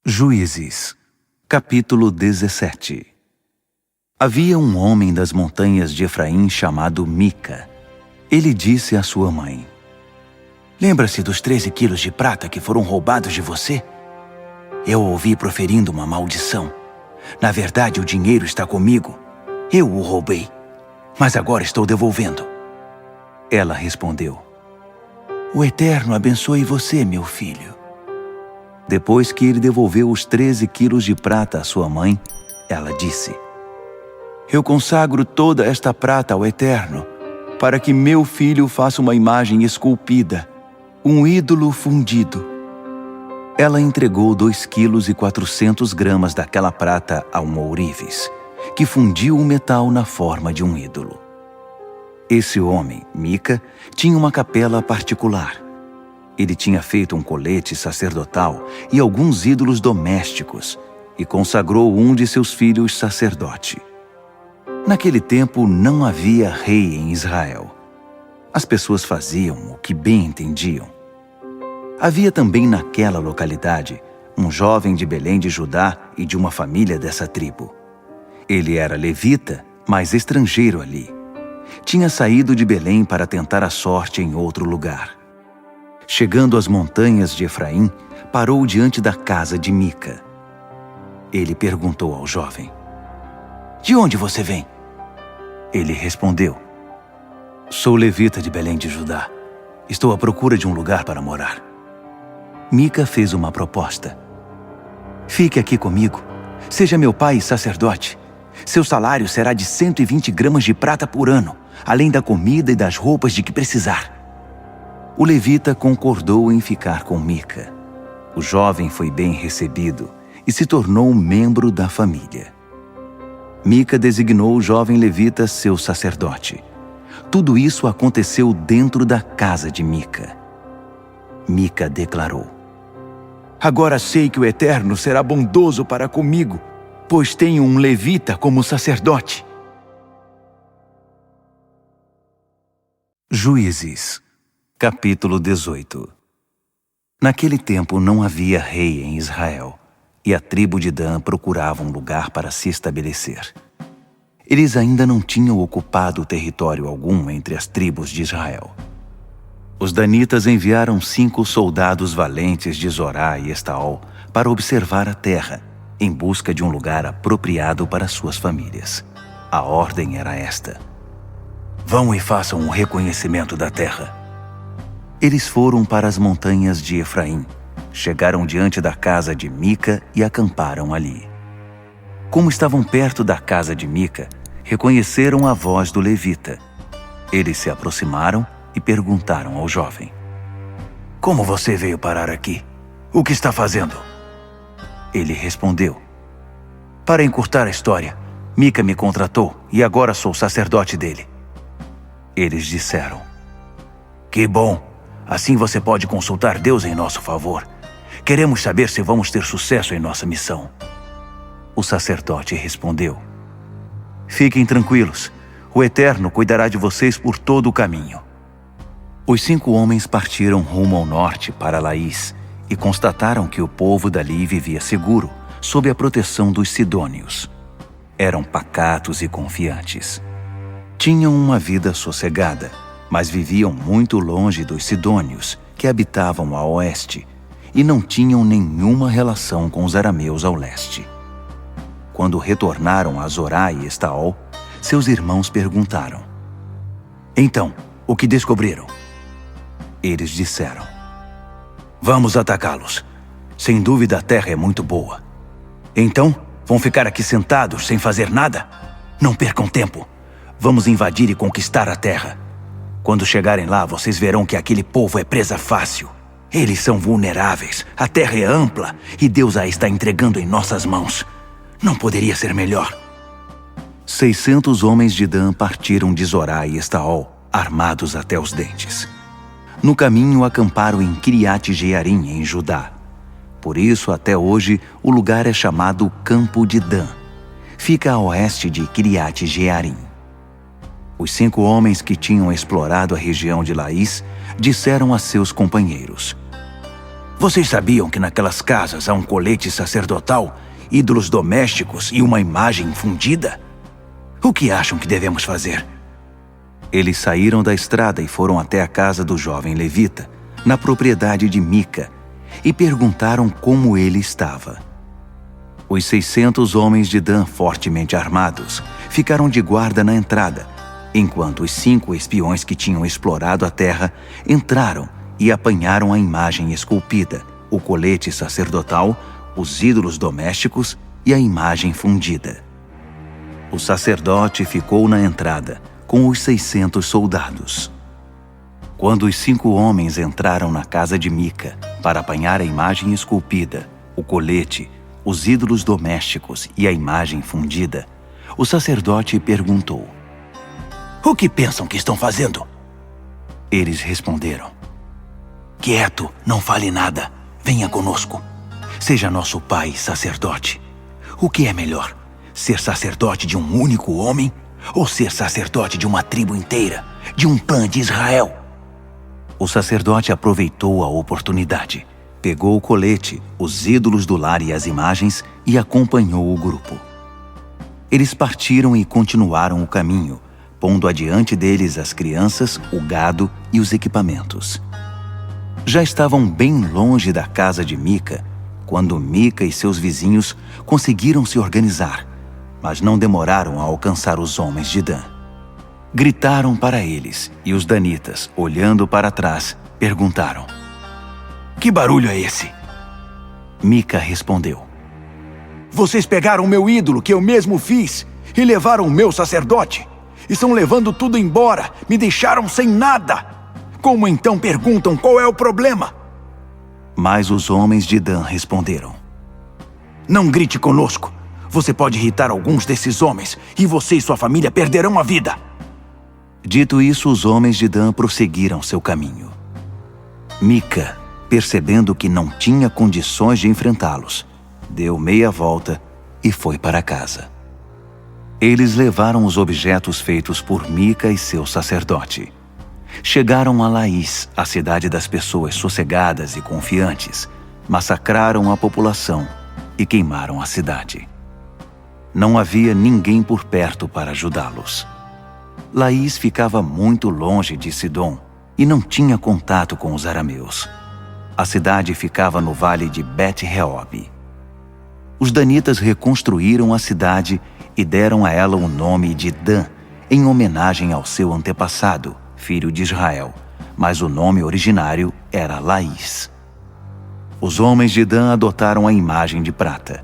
Juízes, capítulo 17. Havia um homem das montanhas de Efraim chamado Mica. Ele disse à sua mãe: Lembra-se dos 13 quilos de prata que foram roubados de você? Eu ouvi proferindo uma maldição. Na verdade, o dinheiro está comigo. Eu o roubei, mas agora estou devolvendo. Ela respondeu: O Eterno abençoe você, meu filho. Depois que ele devolveu os 13 quilos de prata à sua mãe, ela disse: Eu consagro toda esta prata ao Eterno, para que meu filho faça uma imagem esculpida, um ídolo fundido. Ela entregou 2,4 kg daquela prata a um ourives, que fundiu o metal na forma de um ídolo. Esse homem, Mica, tinha uma capela particular. Ele tinha feito um colete sacerdotal e alguns ídolos domésticos e consagrou um de seus filhos sacerdote. Naquele tempo não havia rei em Israel. As pessoas faziam o que bem entendiam. Havia também naquela localidade um jovem de Belém de Judá e de uma família dessa tribo. Ele era levita, mas estrangeiro ali. Tinha saído de Belém para tentar a sorte em outro lugar. Chegando às montanhas de Efraim, parou diante da casa de Mica. Ele perguntou ao jovem: De onde você vem? Ele respondeu: Sou levita de Belém de Judá. Estou à procura de um lugar para morar. Mica fez uma proposta: Fique aqui comigo. Seja meu pai sacerdote. Seu salário será de 120 gramas de prata por ano, além da comida e das roupas de que precisar. O levita concordou em ficar com Mica. O jovem foi bem recebido e se tornou um membro da família. Mica designou o jovem levita seu sacerdote. Tudo isso aconteceu dentro da casa de Mica. Mica declarou: Agora sei que o Eterno será bondoso para comigo, pois tenho um levita como sacerdote. Juízes, capítulo 18. Naquele tempo não havia rei em Israel, e a tribo de Dan procurava um lugar para se estabelecer. Eles ainda não tinham ocupado território algum entre as tribos de Israel. Os danitas enviaram 5 soldados valentes de Zorá e Estaol para observar a terra, em busca de um lugar apropriado para suas famílias. A ordem era esta: Vão e façam um reconhecimento da terra. Eles foram para as montanhas de Efraim, chegaram diante da casa de Mica e acamparam ali. Como estavam perto da casa de Mica, reconheceram a voz do levita. Eles se aproximaram e perguntaram ao jovem: Como você veio parar aqui? O que está fazendo? Ele respondeu: Para encurtar a história, Mica me contratou e agora sou sacerdote dele. Eles disseram: Que bom! Assim você pode consultar Deus em nosso favor. Queremos saber se vamos ter sucesso em nossa missão. O sacerdote respondeu: Fiquem tranquilos, o Eterno cuidará de vocês por todo o caminho. Os 5 homens partiram rumo ao norte para Laís e constataram que o povo dali vivia seguro, sob a proteção dos sidônios. Eram pacatos e confiantes. Tinham uma vida sossegada, mas viviam muito longe dos sidônios, que habitavam a oeste, e não tinham nenhuma relação com os arameus ao leste. Quando retornaram a Zorá e Estaol, seus irmãos perguntaram: Então, o que descobriram? Eles disseram: Vamos atacá-los. Sem dúvida a terra é muito boa. Então, vão ficar aqui sentados sem fazer nada? Não percam tempo. Vamos invadir e conquistar a terra. Quando chegarem lá, vocês verão que aquele povo é presa fácil. Eles são vulneráveis, a terra é ampla e Deus a está entregando em nossas mãos. Não poderia ser melhor. 600 homens de Dan partiram de Zorá e Estaol, armados até os dentes. No caminho acamparam em Kiriat Jearim, em Judá. Por isso, até hoje, o lugar é chamado Campo de Dan. Fica a oeste de Kiriat Jearim. Os 5 homens que tinham explorado a região de Laís disseram a seus companheiros: Vocês sabiam que naquelas casas há um colete sacerdotal, ídolos domésticos e uma imagem fundida? O que acham que devemos fazer? Eles saíram da estrada e foram até a casa do jovem levita, na propriedade de Mica, e perguntaram como ele estava. Os 600 homens de Dan, fortemente armados, ficaram de guarda na entrada, enquanto os 5 espiões que tinham explorado a terra entraram e apanharam a imagem esculpida, o colete sacerdotal, os ídolos domésticos e a imagem fundida. O sacerdote ficou na entrada, com os 600 soldados. Quando os 5 homens entraram na casa de Mica para apanhar a imagem esculpida, o colete, os ídolos domésticos e a imagem fundida, o sacerdote perguntou: O que pensam que estão fazendo? Eles responderam: Quieto, não fale nada. Venha conosco. Seja nosso pai sacerdote. O que é melhor? Ser sacerdote de um único homem ou ser sacerdote de uma tribo inteira, de um clã de Israel? O sacerdote aproveitou a oportunidade, pegou o colete, os ídolos do lar e as imagens e acompanhou o grupo. Eles partiram e continuaram o caminho, pondo adiante deles as crianças, o gado e os equipamentos. Já estavam bem longe da casa de Mica, quando Mica e seus vizinhos conseguiram se organizar, mas não demoraram a alcançar os homens de Dan. Gritaram para eles, e os danitas, olhando para trás, perguntaram: Que barulho é esse? Mica respondeu: Vocês pegaram o meu ídolo que eu mesmo fiz e levaram o meu sacerdote. Estão levando tudo embora, me deixaram sem nada. Como então perguntam qual é o problema? Mas os homens de Dan responderam: Não grite conosco. Você pode irritar alguns desses homens e você e sua família perderão a vida. Dito isso, os homens de Dan prosseguiram seu caminho. Mica, percebendo que não tinha condições de enfrentá-los, deu meia volta e foi para casa. Eles levaram os objetos feitos por Mica e seu sacerdote. Chegaram a Laís, a cidade das pessoas sossegadas e confiantes, massacraram a população e queimaram a cidade. Não havia ninguém por perto para ajudá-los. Laís ficava muito longe de Sidom e não tinha contato com os arameus. A cidade ficava no vale de Bet-Reob. Os danitas reconstruíram a cidade e deram a ela o nome de Dan, em homenagem ao seu antepassado, filho de Israel, mas o nome originário era Laís. Os homens de Dan adotaram a imagem de prata.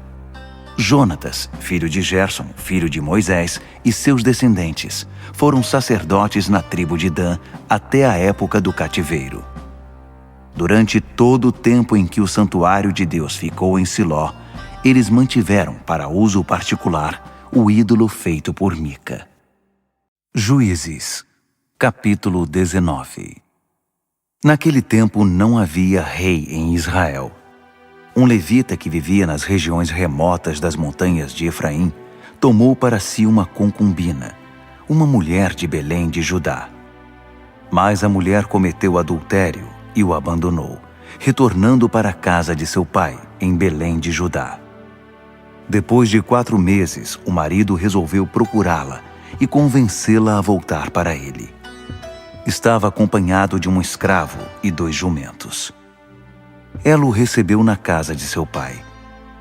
Jonatas, filho de Gerson, filho de Moisés, e seus descendentes foram sacerdotes na tribo de Dan até a época do cativeiro. Durante todo o tempo em que o santuário de Deus ficou em Siló, eles mantiveram para uso particular o ídolo feito por Mica. Juízes, capítulo 19. Naquele tempo não havia rei em Israel. Um levita que vivia nas regiões remotas das montanhas de Efraim tomou para si uma concubina, uma mulher de Belém de Judá. Mas a mulher cometeu adultério e o abandonou, retornando para a casa de seu pai, em Belém de Judá. Depois de 4 meses, o marido resolveu procurá-la e convencê-la a voltar para ele. Estava acompanhado de um escravo e 2 jumentos. Ela o recebeu na casa de seu pai.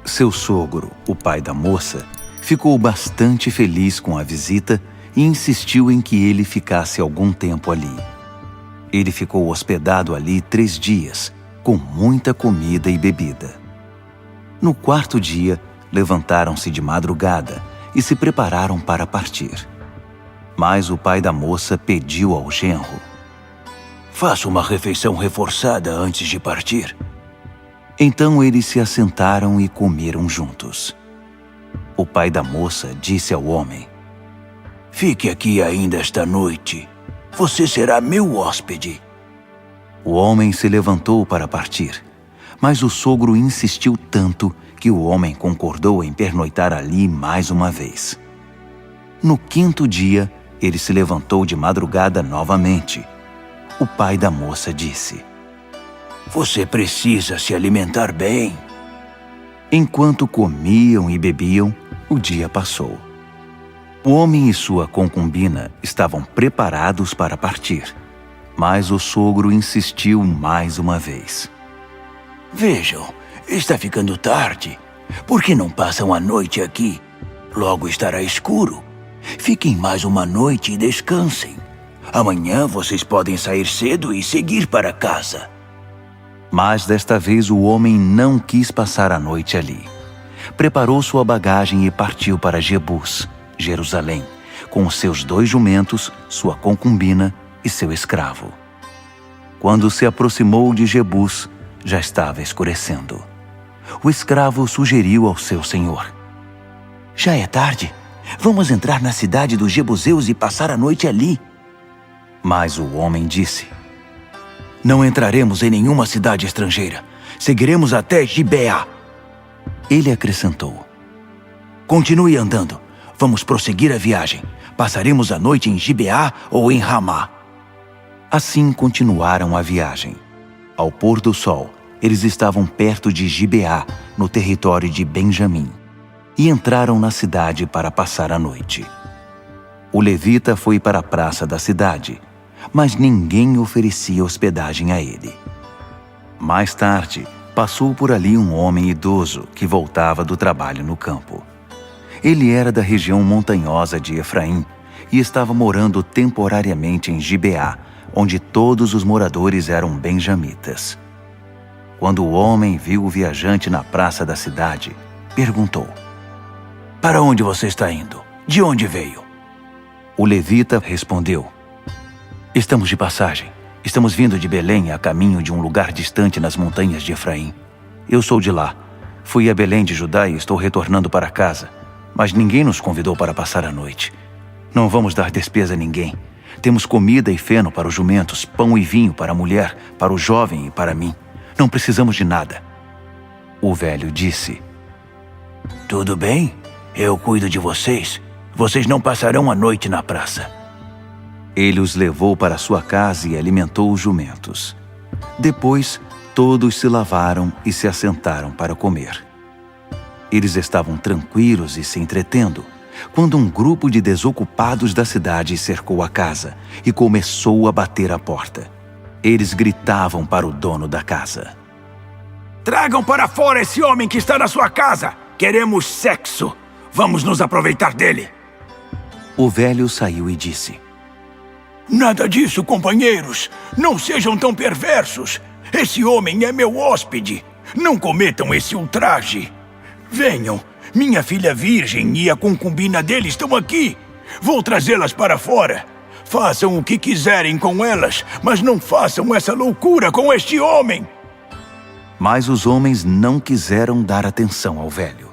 Seu sogro, o pai da moça, ficou bastante feliz com a visita e insistiu em que ele ficasse algum tempo ali. Ele ficou hospedado ali 3 dias, com muita comida e bebida. No 4º dia, levantaram-se de madrugada e se prepararam para partir. Mas o pai da moça pediu ao genro: Faça uma refeição reforçada antes de partir. Então eles se assentaram e comeram juntos. O pai da moça disse ao homem: Fique aqui ainda esta noite. Você será meu hóspede. O homem se levantou para partir, mas o sogro insistiu tanto que o homem concordou em pernoitar ali mais uma vez. No 5º dia, ele se levantou de madrugada novamente. O pai da moça disse: Você precisa se alimentar bem. Enquanto comiam e bebiam, o dia passou. O homem e sua concubina estavam preparados para partir, mas o sogro insistiu mais uma vez. Vejam, está ficando tarde. Por que não passam a noite aqui? Logo estará escuro. Fiquem mais uma noite e descansem. Amanhã vocês podem sair cedo e seguir para casa. Mas desta vez o homem não quis passar a noite ali. Preparou sua bagagem e partiu para Jebus, Jerusalém, com os seus 2 jumentos, sua concubina e seu escravo. Quando se aproximou de Jebus, já estava escurecendo. O escravo sugeriu ao seu senhor: Já é tarde. Vamos entrar na cidade dos Jebuseus e passar a noite ali. Mas o homem disse: Não entraremos em nenhuma cidade estrangeira. Seguiremos até Gibeá. Ele acrescentou: Continue andando. Vamos prosseguir a viagem. Passaremos a noite em Gibeá ou em Ramá. Assim continuaram a viagem. Ao pôr do sol, eles estavam perto de Gibeá, no território de Benjamim, e entraram na cidade para passar a noite. O levita foi para a praça da cidade, mas ninguém oferecia hospedagem a ele. Mais tarde, passou por ali um homem idoso que voltava do trabalho no campo. Ele era da região montanhosa de Efraim e estava morando temporariamente em Gibeá, onde todos os moradores eram benjamitas. Quando o homem viu o viajante na praça da cidade, perguntou: Para onde você está indo? De onde veio? O levita respondeu: Estamos de passagem. Estamos vindo de Belém a caminho de um lugar distante nas montanhas de Efraim. Eu sou de lá. Fui a Belém de Judá e estou retornando para casa. Mas ninguém nos convidou para passar a noite. Não vamos dar despesa a ninguém. Temos comida e feno para os jumentos, pão e vinho para a mulher, para o jovem e para mim. Não precisamos de nada. O velho disse: Tudo bem, eu cuido de vocês. Vocês não passarão a noite na praça. Ele os levou para sua casa e alimentou os jumentos. Depois, todos se lavaram e se assentaram para comer. Eles estavam tranquilos e se entretendo, quando um grupo de desocupados da cidade cercou a casa e começou a bater a porta. Eles gritavam para o dono da casa: Tragam para fora esse homem que está na sua casa! Queremos sexo! Vamos nos aproveitar dele! O velho saiu e disse: Nada disso, companheiros! Não sejam tão perversos! Esse homem é meu hóspede! Não cometam esse ultraje! Venham! Minha filha virgem e a concubina dele estão aqui! Vou trazê-las para fora! Façam o que quiserem com elas, mas não façam essa loucura com este homem! Mas os homens não quiseram dar atenção ao velho.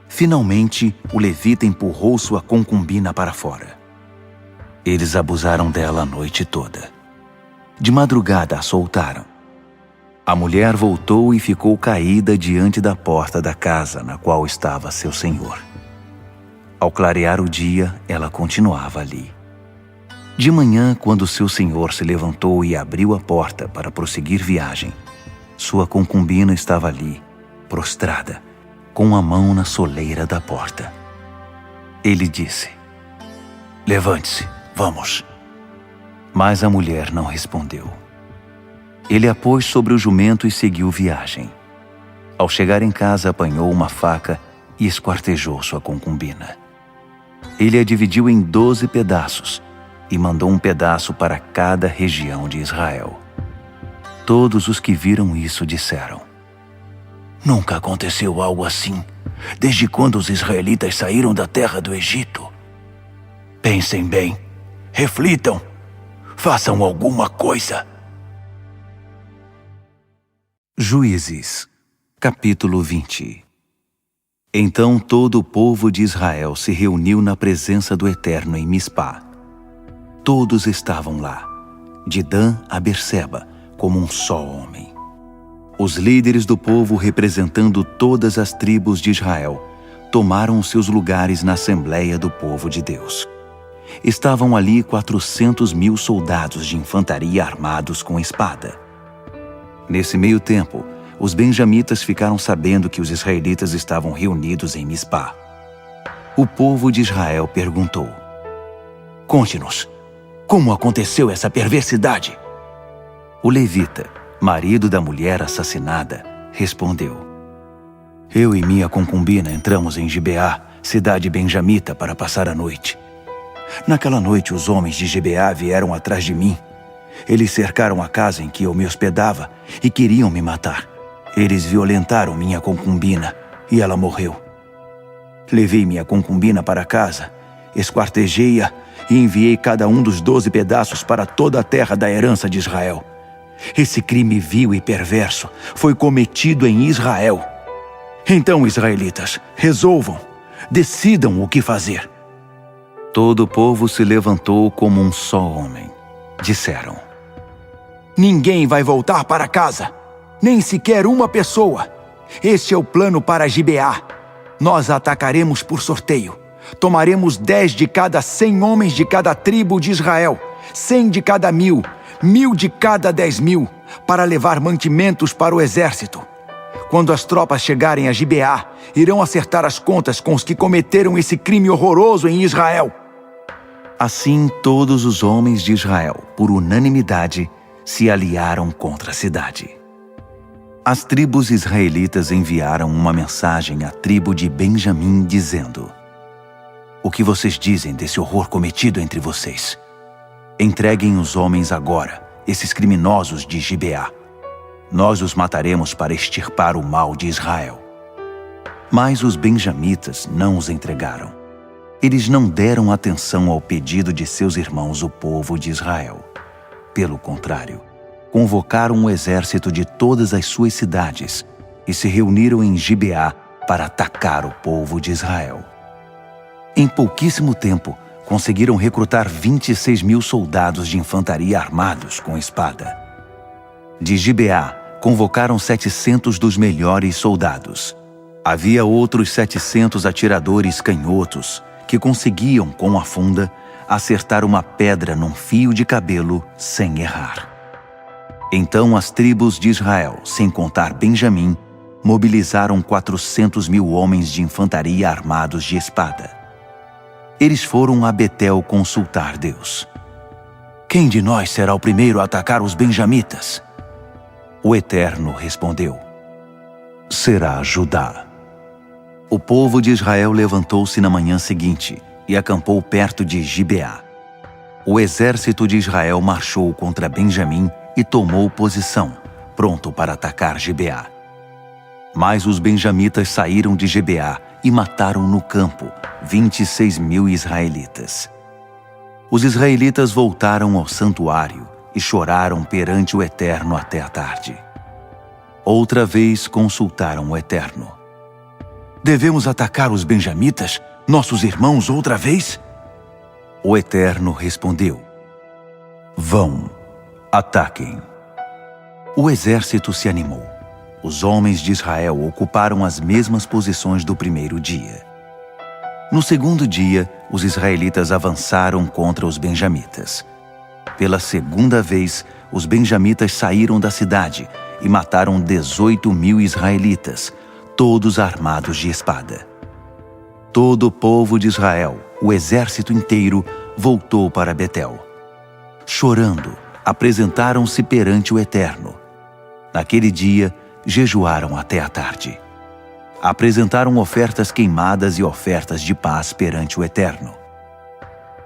Finalmente, o levita empurrou sua concubina para fora. Eles abusaram dela a noite toda. De madrugada a soltaram. A mulher voltou e ficou caída diante da porta da casa na qual estava seu senhor. Ao clarear o dia, ela continuava ali. De manhã, quando seu senhor se levantou e abriu a porta para prosseguir viagem, sua concubina estava ali, prostrada, com a mão na soleira da porta. Ele disse: Levante-se, vamos. Mas a mulher não respondeu. Ele a pôs sobre o jumento e seguiu viagem. Ao chegar em casa, apanhou uma faca e esquartejou sua concubina. Ele a dividiu em 12 pedaços e mandou um pedaço para cada região de Israel. Todos os que viram isso disseram: Nunca aconteceu algo assim, desde quando os israelitas saíram da terra do Egito. Pensem bem, reflitam, façam alguma coisa. Juízes, capítulo 20. Então todo o povo de Israel se reuniu na presença do Eterno em Mispá. Todos estavam lá, de Dan a Berseba, como um só homem. Os líderes do povo, representando todas as tribos de Israel, tomaram seus lugares na Assembleia do Povo de Deus. Estavam ali 400.000 soldados de infantaria armados com espada. Nesse meio tempo, os benjamitas ficaram sabendo que os israelitas estavam reunidos em Mispá. O povo de Israel perguntou: "Conte-nos, como aconteceu essa perversidade?" O levita, marido da mulher assassinada, respondeu: "Eu e minha concubina entramos em Gibeá, cidade benjamita, para passar a noite. Naquela noite, os homens de Gibeá vieram atrás de mim. Eles cercaram a casa em que eu me hospedava e queriam me matar. Eles violentaram minha concubina e ela morreu. Levei minha concubina para casa, esquartejei-a e enviei cada um dos 12 pedaços para toda a terra da herança de Israel. Esse crime vil e perverso foi cometido em Israel. Então, israelitas, resolvam, decidam o que fazer." Todo o povo se levantou como um só homem. Disseram: "Ninguém vai voltar para casa, nem sequer uma pessoa. Este é o plano para Gibeá. Nós atacaremos por sorteio. Tomaremos 10 de cada 100 homens de cada tribo de Israel, 100 de cada 1.000, 1.000 de cada 10.000, para levar mantimentos para o exército. Quando as tropas chegarem a Gibeá, irão acertar as contas com os que cometeram esse crime horroroso em Israel." Assim, todos os homens de Israel, por unanimidade, se aliaram contra a cidade. As tribos israelitas enviaram uma mensagem à tribo de Benjamim, dizendo: "O que vocês dizem desse horror cometido entre vocês? Entreguem os homens agora, esses criminosos de Gibeá. Nós os mataremos para extirpar o mal de Israel." Mas os benjamitas não os entregaram. Eles não deram atenção ao pedido de seus irmãos, o povo de Israel. Pelo contrário, convocaram o exército de todas as suas cidades e se reuniram em Gibeá para atacar o povo de Israel. Em pouquíssimo tempo, conseguiram recrutar 26.000 soldados de infantaria armados com espada. De Gibeá, convocaram 700 dos melhores soldados. Havia outros 700 atiradores canhotos que conseguiam, com a funda, acertar uma pedra num fio de cabelo sem errar. Então as tribos de Israel, sem contar Benjamim, mobilizaram 400.000 homens de infantaria armados de espada. Eles foram a Betel consultar Deus. "Quem de nós será o primeiro a atacar os benjamitas?" O Eterno respondeu: "Será Judá." O povo de Israel levantou-se na manhã seguinte e acampou perto de Gibeá. O exército de Israel marchou contra Benjamim e tomou posição, pronto para atacar Gibeá. Mas os benjamitas saíram de Gibeá e mataram no campo 26.000 israelitas. Os israelitas voltaram ao santuário e choraram perante o Eterno até a tarde. Outra vez consultaram o Eterno: "Devemos atacar os benjamitas, nossos irmãos, outra vez?" O Eterno respondeu: "Vão, ataquem." O exército se animou. Os homens de Israel ocuparam as mesmas posições do primeiro dia. No segundo dia, os israelitas avançaram contra os benjamitas. Pela segunda vez, os benjamitas saíram da cidade e mataram 18.000 israelitas, todos armados de espada. Todo o povo de Israel, o exército inteiro, voltou para Betel. Chorando, apresentaram-se perante o Eterno. Naquele dia, jejuaram até a tarde. Apresentaram ofertas queimadas e ofertas de paz perante o Eterno.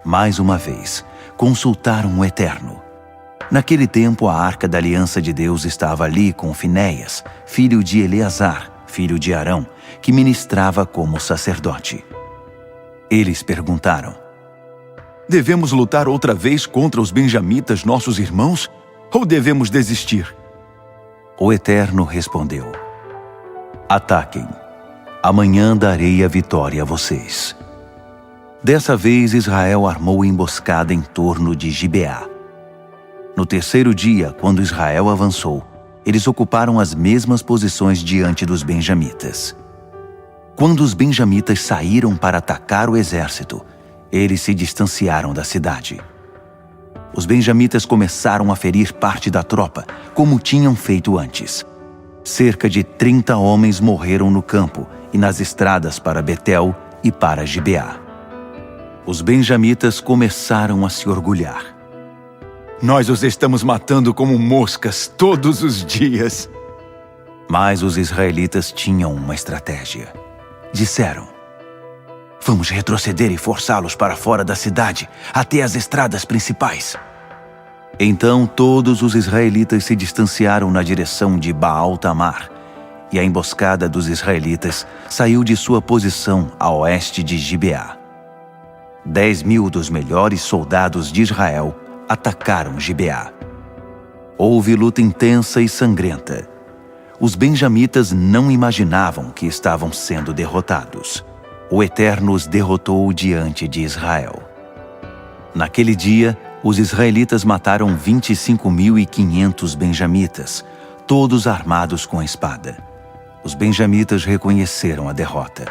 Mais uma vez, consultaram o Eterno. Naquele tempo, a arca da aliança de Deus estava ali com Finéias, filho de Eleazar, filho de Arão, que ministrava como sacerdote. Eles perguntaram: "Devemos lutar outra vez contra os benjamitas, nossos irmãos, ou devemos desistir?" O Eterno respondeu: "Ataquem. Amanhã darei a vitória a vocês." Dessa vez, Israel armou emboscada em torno de Gibeá. No terceiro dia, quando Israel avançou, eles ocuparam as mesmas posições diante dos benjamitas. Quando os benjamitas saíram para atacar o exército, eles se distanciaram da cidade. Os benjamitas começaram a ferir parte da tropa, como tinham feito antes. Cerca de 30 homens morreram no campo e nas estradas para Betel e para Gibeá. Os benjamitas começaram a se orgulhar. Nós os estamos matando como moscas todos os dias. Mas os israelitas tinham uma estratégia. Disseram: vamos retroceder e forçá-los para fora da cidade, até as estradas principais. Então todos os israelitas se distanciaram na direção de Baal-Tamar, e a emboscada dos israelitas saiu de sua posição a oeste de Gibeá. 10.000 dos melhores soldados de Israel atacaram Gibeá. Houve luta intensa e sangrenta. Os benjamitas não imaginavam que estavam sendo derrotados. O Eterno os derrotou diante de Israel. Naquele dia, os israelitas mataram 25.500 benjamitas, todos armados com a espada. Os benjamitas reconheceram a derrota.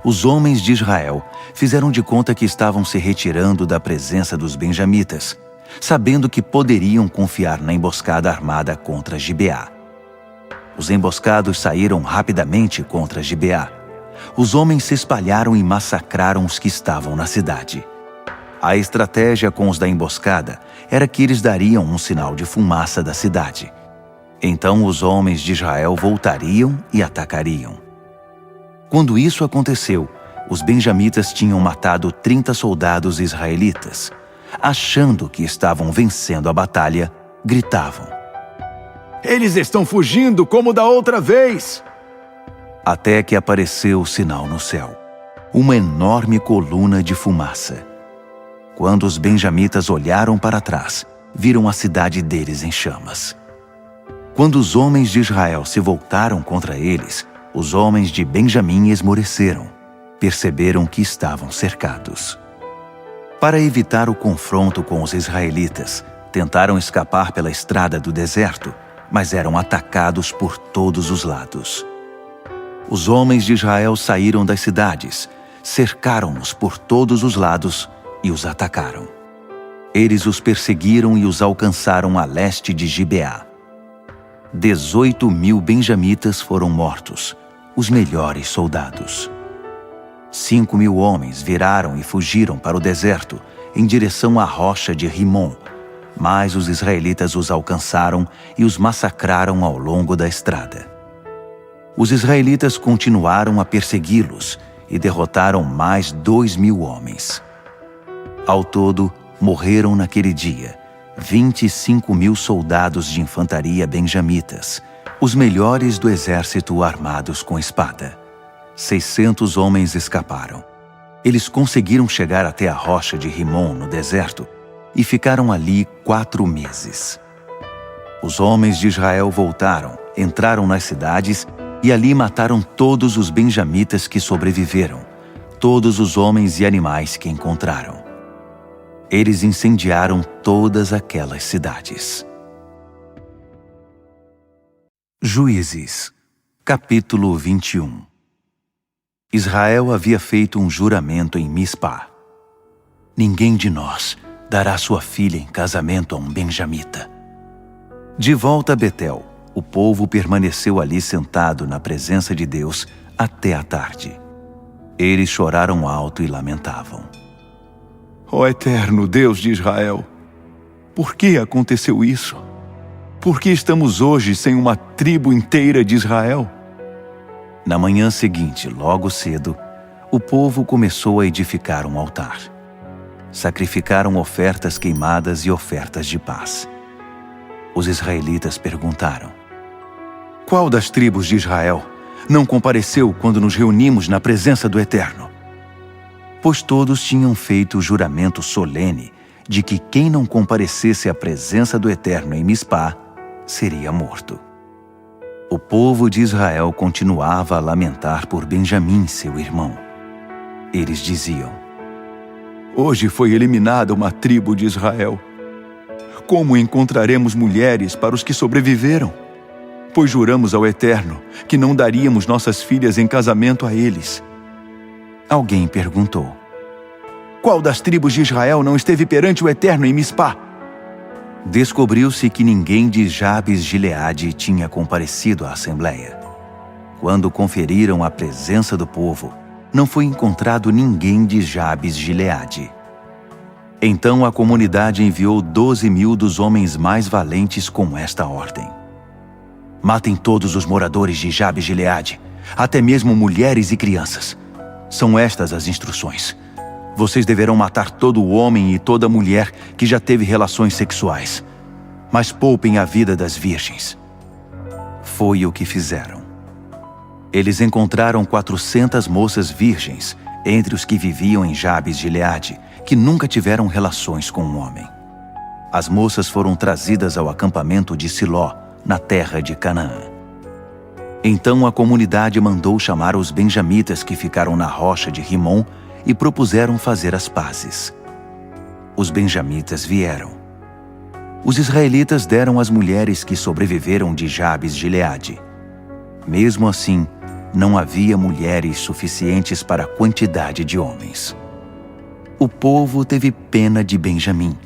Os homens de Israel fizeram de conta que estavam se retirando da presença dos benjamitas, sabendo que poderiam confiar na emboscada armada contra Gibeá. Os emboscados saíram rapidamente contra Gibeá. Os homens se espalharam e massacraram os que estavam na cidade. A estratégia com os da emboscada era que eles dariam um sinal de fumaça da cidade. Então os homens de Israel voltariam e atacariam. Quando isso aconteceu, os benjamitas tinham matado 30 soldados israelitas. Achando que estavam vencendo a batalha, gritavam: eles estão fugindo como da outra vez! Até que apareceu o sinal no céu, uma enorme coluna de fumaça. Quando os benjamitas olharam para trás, viram a cidade deles em chamas. Quando os homens de Israel se voltaram contra eles, os homens de Benjamim esmoreceram. Perceberam que estavam cercados. Para evitar o confronto com os israelitas, tentaram escapar pela estrada do deserto, mas eram atacados por todos os lados. Os homens de Israel saíram das cidades, cercaram-nos por todos os lados e os atacaram. Eles os perseguiram e os alcançaram a leste de Gibeá. 18.000 benjamitas foram mortos, os melhores soldados. 5.000 homens viraram e fugiram para o deserto, em direção à rocha de Rimom, mas os israelitas os alcançaram e os massacraram ao longo da estrada. Os israelitas continuaram a persegui-los e derrotaram mais 2.000 homens. Ao todo, morreram naquele dia 25.000 soldados de infantaria benjamitas, os melhores do exército armados com espada. 600 homens escaparam. Eles conseguiram chegar até a rocha de Rimom, no deserto, e ficaram ali 4 meses. Os homens de Israel voltaram, entraram nas cidades e ali mataram todos os benjamitas que sobreviveram, todos os homens e animais que encontraram. Eles incendiaram todas aquelas cidades. Juízes, capítulo 21. Israel havia feito um juramento em Mispá. Ninguém de nós dará sua filha em casamento a um benjamita. De volta a Betel, o povo permaneceu ali sentado na presença de Deus até a tarde. Eles choraram alto e lamentavam. Ó Eterno Deus de Israel, por que aconteceu isso? Por que estamos hoje sem uma tribo inteira de Israel? Na manhã seguinte, logo cedo, o povo começou a edificar um altar. Sacrificaram ofertas queimadas e ofertas de paz. Os israelitas perguntaram: qual das tribos de Israel não compareceu quando nos reunimos na presença do Eterno? Pois todos tinham feito o juramento solene de que quem não comparecesse à presença do Eterno em Mispá seria morto. O povo de Israel continuava a lamentar por Benjamim, seu irmão. Eles diziam: hoje foi eliminada uma tribo de Israel. Como encontraremos mulheres para os que sobreviveram? Pois juramos ao Eterno que não daríamos nossas filhas em casamento a eles. Alguém perguntou: Qual das tribos de Israel não esteve perante o Eterno em Mispá? Descobriu-se que ninguém de Jabes-Gileade tinha comparecido à assembleia. Quando conferiram a presença do povo, não foi encontrado ninguém de Jabes-Gileade. Então a comunidade enviou 12.000 dos homens mais valentes com esta ordem: matem todos os moradores de Jabes-Gileade, até mesmo mulheres e crianças. São estas as instruções. Vocês deverão matar todo homem e toda mulher que já teve relações sexuais, mas poupem a vida das virgens. Foi o que fizeram. Eles encontraram 400 moças virgens entre os que viviam em Jabes-Gileade, que nunca tiveram relações com um homem. As moças foram trazidas ao acampamento de Siló, na terra de Canaã. Então a comunidade mandou chamar os benjamitas que ficaram na rocha de Rimom e propuseram fazer as pazes. Os benjamitas vieram. Os israelitas deram as mulheres que sobreviveram de Jabes-Gileade. Mesmo assim, não havia mulheres suficientes para a quantidade de homens. O povo teve pena de Benjamim,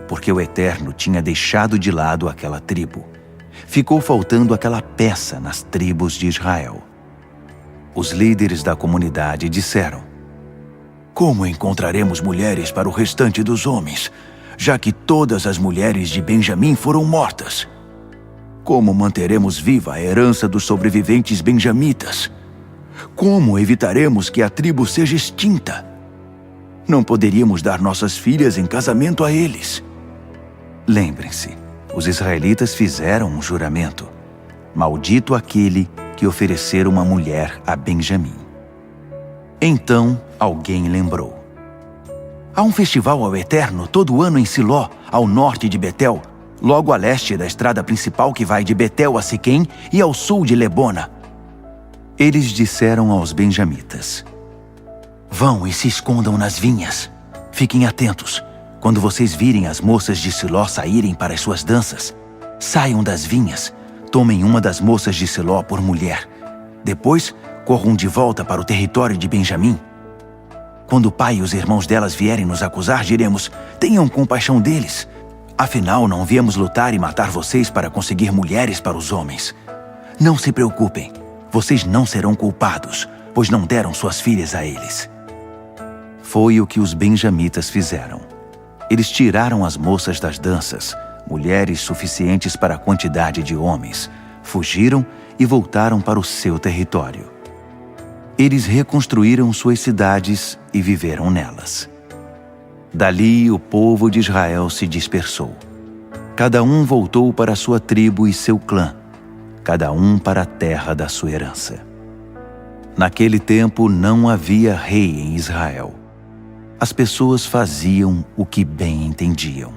porque o Eterno tinha deixado de lado aquela tribo. Ficou faltando aquela peça nas tribos de Israel. Os líderes da comunidade disseram: como encontraremos mulheres para o restante dos homens, já que todas as mulheres de Benjamim foram mortas? Como manteremos viva a herança dos sobreviventes benjamitas? Como evitaremos que a tribo seja extinta? Não poderíamos dar nossas filhas em casamento a eles. Lembrem-se, os israelitas fizeram um juramento: maldito aquele que oferecer uma mulher a Benjamim. Então alguém lembrou: há um festival ao Eterno todo ano em Siló, ao norte de Betel, logo a leste da estrada principal que vai de Betel a Siquém e ao sul de Lebona. Eles disseram aos benjamitas: vão e se escondam nas vinhas. Fiquem atentos. Quando vocês virem as moças de Siló saírem para as suas danças, saiam das vinhas, tomem uma das moças de Siló por mulher. Depois, corram de volta para o território de Benjamim. Quando o pai e os irmãos delas vierem nos acusar, diremos: tenham compaixão deles. Afinal, não viemos lutar e matar vocês para conseguir mulheres para os homens. Não se preocupem, vocês não serão culpados, pois não deram suas filhas a eles. Foi o que os benjamitas fizeram. Eles tiraram as moças das danças, mulheres suficientes para a quantidade de homens, fugiram e voltaram para o seu território. Eles reconstruíram suas cidades e viveram nelas. Dali o povo de Israel se dispersou. Cada um voltou para sua tribo e seu clã, cada um para a terra da sua herança. Naquele tempo não havia rei em Israel. As pessoas faziam o que bem entendiam.